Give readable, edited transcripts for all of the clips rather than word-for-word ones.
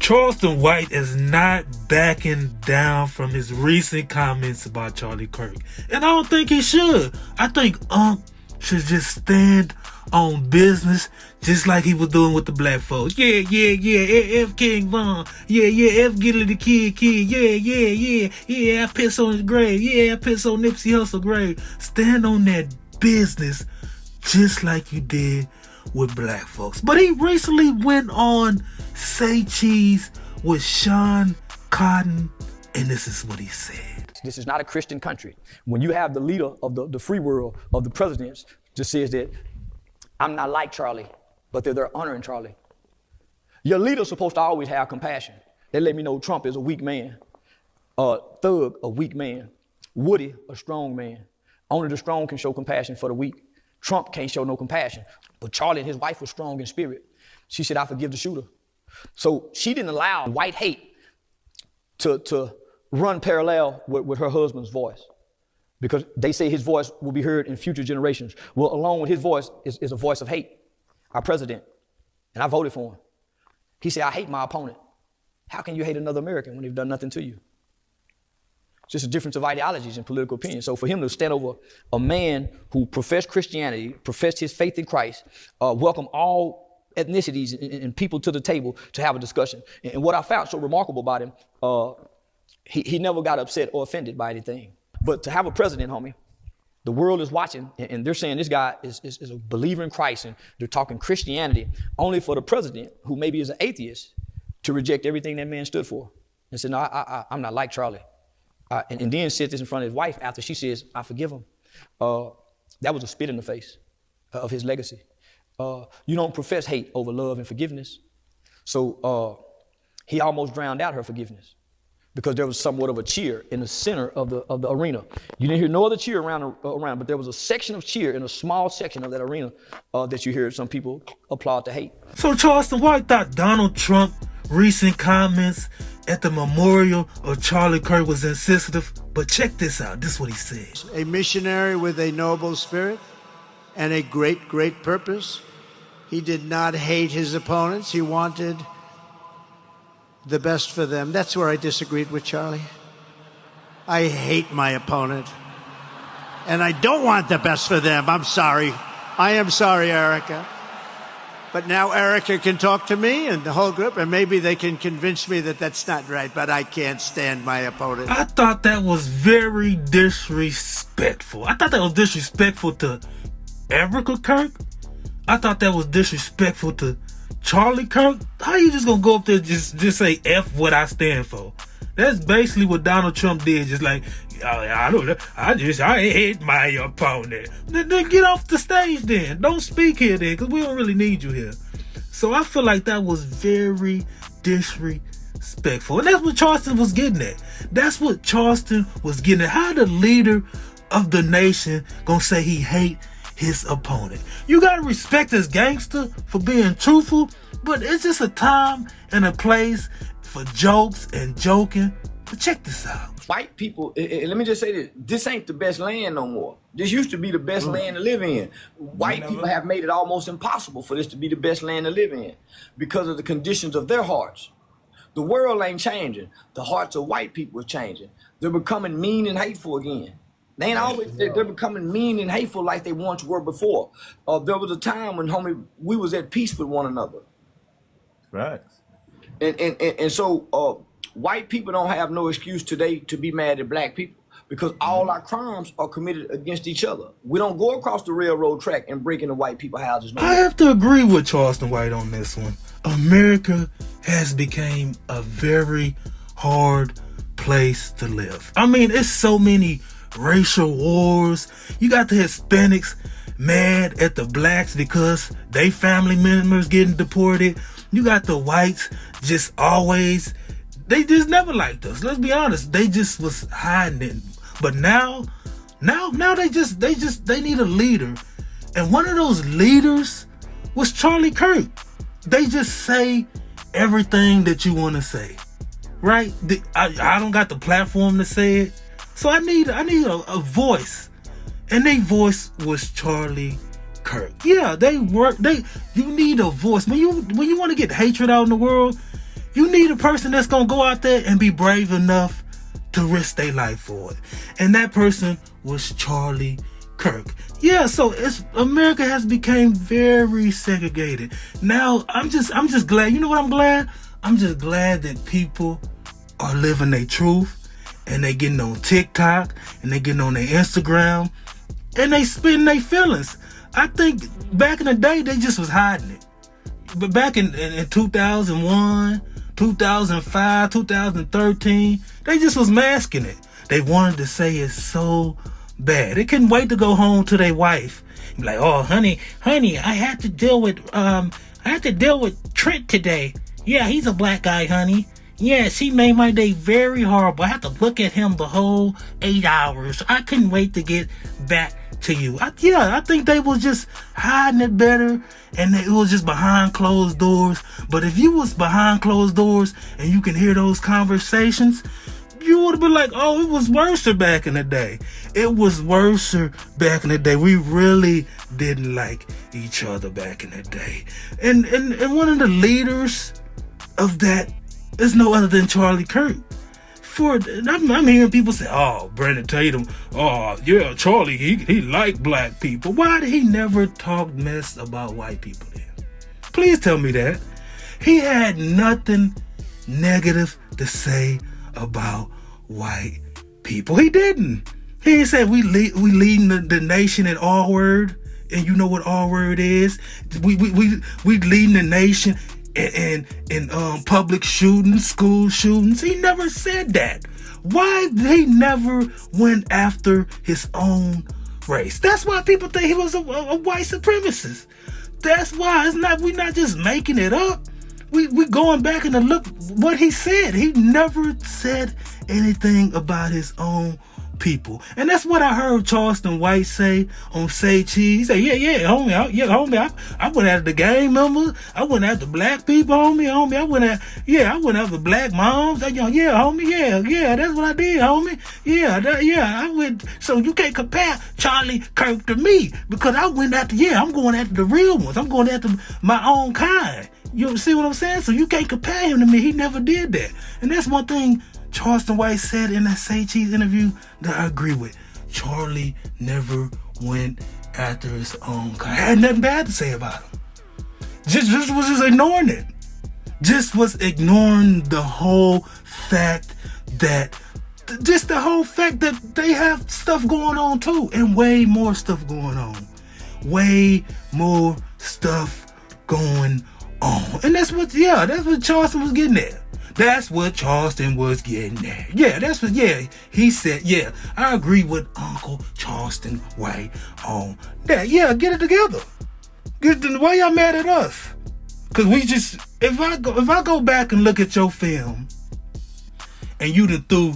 Charleston White is not backing down from his recent comments about Charlie Kirk. And I don't think he should. I think should just stand on business just like he was doing with the black folks. Yeah, F King Von. Yeah, F Gilly the Kid. Yeah, I piss on his grave. Yeah, I piss on Nipsey Hussle grave. Stand on that business just like you did with black folks. But he recently went on Say Cheese with Sean Cotton, and this is what he said. This is not a Christian country. When you have the leader of the free world, of the presidents, just says that I'm not like Charlie, but they're honoring Charlie. Your leader's supposed to always have compassion. They let me know Trump is a weak man, Thug a weak man, Woody a strong man. Only the strong can show compassion for the weak. Trump can't show no compassion. But Charlie and his wife were strong in spirit. She said, I forgive the shooter. So she didn't allow white hate to run parallel with her husband's voice, because they say his voice will be heard in future generations. Well, along with his voice is a voice of hate, our president, and I voted for him. He said, I hate my opponent. How can you hate another American when they've done nothing to you? It's just a difference of ideologies and political opinion. So for him to stand over a man who professed Christianity, professed his faith in Christ, welcome all ethnicities and people to the table to have a discussion. And what I found so remarkable about him, he never got upset or offended by anything. But to have a president, homie, the world is watching, and they're saying this guy is a believer in Christ, and they're talking Christianity, only for the president, who maybe is an atheist, to reject everything that man stood for. And said, no, I'm not like Charlie. And then said this in front of his wife after she says, I forgive him. That was a spit in the face of his legacy. You don't profess hate over love and forgiveness. So he almost drowned out her forgiveness, because there was somewhat of a cheer in the center of the arena. You didn't hear no other cheer around, but there was a section of cheer in a small section of that arena that you hear some people applaud to hate. So Charleston White thought Donald Trump's recent comments at the memorial of Charlie Kirk was insensitive, but check this out. This is what he said. A missionary with a noble spirit and a great, great purpose. He did not hate his opponents. He wanted the best for them. That's where I disagreed with Charlie. I hate my opponent, and I don't want the best for them. I'm sorry. I am sorry, Erica. But now Erica can talk to me and the whole group, and maybe they can convince me that that's not right, but I can't stand my opponent. I thought that was very disrespectful. I thought that was disrespectful to Erica Kirk. I thought that was disrespectful to Charlie Kirk. How you just gonna go up there and just say F what I stand for? That's basically what Donald Trump did. Just like, I hate my opponent. Then get off the stage then. Don't speak here then, because we don't really need you here. So I feel like that was very disrespectful. And that's what Charleston was getting at. That's what Charleston was getting at. How the leader of the nation gonna say he hate his opponent? You gotta respect this gangster for being truthful, but it's just a time and a place for jokes and joking. But check this out. White people, let me just say this ain't the best land no more. This used to be the best land to live in. White people have made it almost impossible for this to be the best land to live in because of the conditions of their hearts. The world ain't changing. The hearts of white people are changing. They're becoming mean and hateful again. They ain't always, they're becoming mean and hateful like they once were before. There was a time when, homie, we was at peace with one another. Right. And so white people don't have no excuse today to be mad at black people, because all our crimes are committed against each other. We don't go across the railroad track and break into white people's houses. I have to agree with Charleston White on this one. America has become a very hard place to live. I mean, it's so many racial wars. You got the Hispanics mad at the blacks because they family members getting deported. You got the whites just always, they just never liked us. Let's be honest. They just was hiding it. But now they need a leader. And one of those leaders was Charlie Kirk. They just say everything that you want to say, right? I don't got the platform to say it. So I need a voice. And their voice was Charlie Kirk. Yeah, you need a voice. When you want to get hatred out in the world, You need a person that's going to go out there and be brave enough to risk their life for it. And that person was Charlie Kirk. Yeah, so America has become very segregated. Now, I'm just glad. You know what I'm glad? I'm just glad that people are living their truth, and they getting on TikTok, and they getting on their Instagram, and they spitting their feelings. I think back in the day, they just was hiding it. But back in 2001, 2005, 2013, they just was masking it. They wanted to say it so bad. They couldn't wait to go home to their wife. Be like, oh, honey, I had to deal with Trent today. Yeah, he's a black guy, honey. Yeah, she made my day very horrible. I had to look at him the whole 8 hours. I couldn't wait to get back to you. I think they was just hiding it better, and it was just behind closed doors. But if you was behind closed doors and you can hear those conversations, you would have been like, oh, it was worse back in the day. It was worse back in the day. We really didn't like each other back in the day. And one of the leaders of that is no other than Charlie Kirk. I'm hearing people say, oh, Brandon Tatum, oh, yeah, Charlie, he liked black people. Why did he never talk mess about white people then? Please tell me that. He had nothing negative to say about white people. He didn't. He didn't say we leading the nation in R word, and you know what R word is. We leading the nation in public shootings, school shootings. He never said that. Why they never went after his own race? That's why people think he was a white supremacist. That's why we're not just making it up. We going back and look what he said. He never said anything about his own people. And that's what I heard Charleston White say on Say Cheese. He said, yeah, homie, I went after the gang members. I went after black people, homie. I went after black moms. Yeah, homie, yeah, that's what I did, homie. I went. So you can't compare Charlie Kirk to me, because I went after, I'm going after the real ones. I'm going after my own kind. You see what I'm saying? So you can't compare him to me. He never did that. And that's one thing Charleston White said in that Say Cheese interview that I agree with. Charlie never went after his own kind. Had nothing bad to say about him. Just was ignoring it. Just was ignoring the whole fact that they have stuff going on too, and way more stuff going on. Way more stuff going on. And that's what Charleston was getting at. That's what Charleston was getting at. He said, I agree with Uncle Charleston White on that. Yeah, get it together. Why y'all mad at us? Because if I go back and look at your film, and you done threw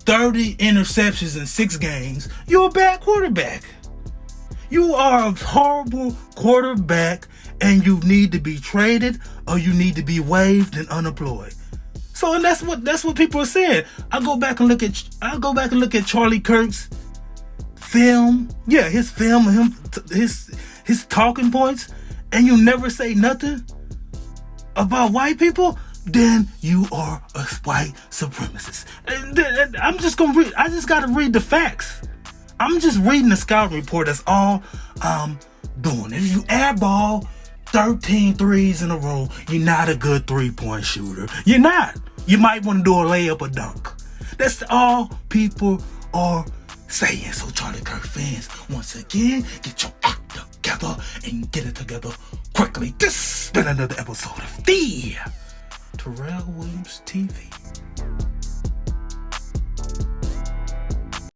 30 interceptions in 6 games, you're a bad quarterback. You are a horrible quarterback, and you need to be traded, or you need to be waived and unemployed. So, and that's what people are saying. I go back and look at Charlie Kirk's film. Yeah, his film, his talking points, and you never say nothing about white people. Then you are a white supremacist. And I'm just gonna read. I just gotta read the facts. I'm just reading the scouting report. That's all I'm doing. If you airball 13 threes in a row, you're not a good 3-point shooter. You're not. You might want to do a layup or dunk. That's all people are saying. So Charlie Kirk fans, once again, get your act together and get it together quickly. This has been another episode of the Terrell Williams TV.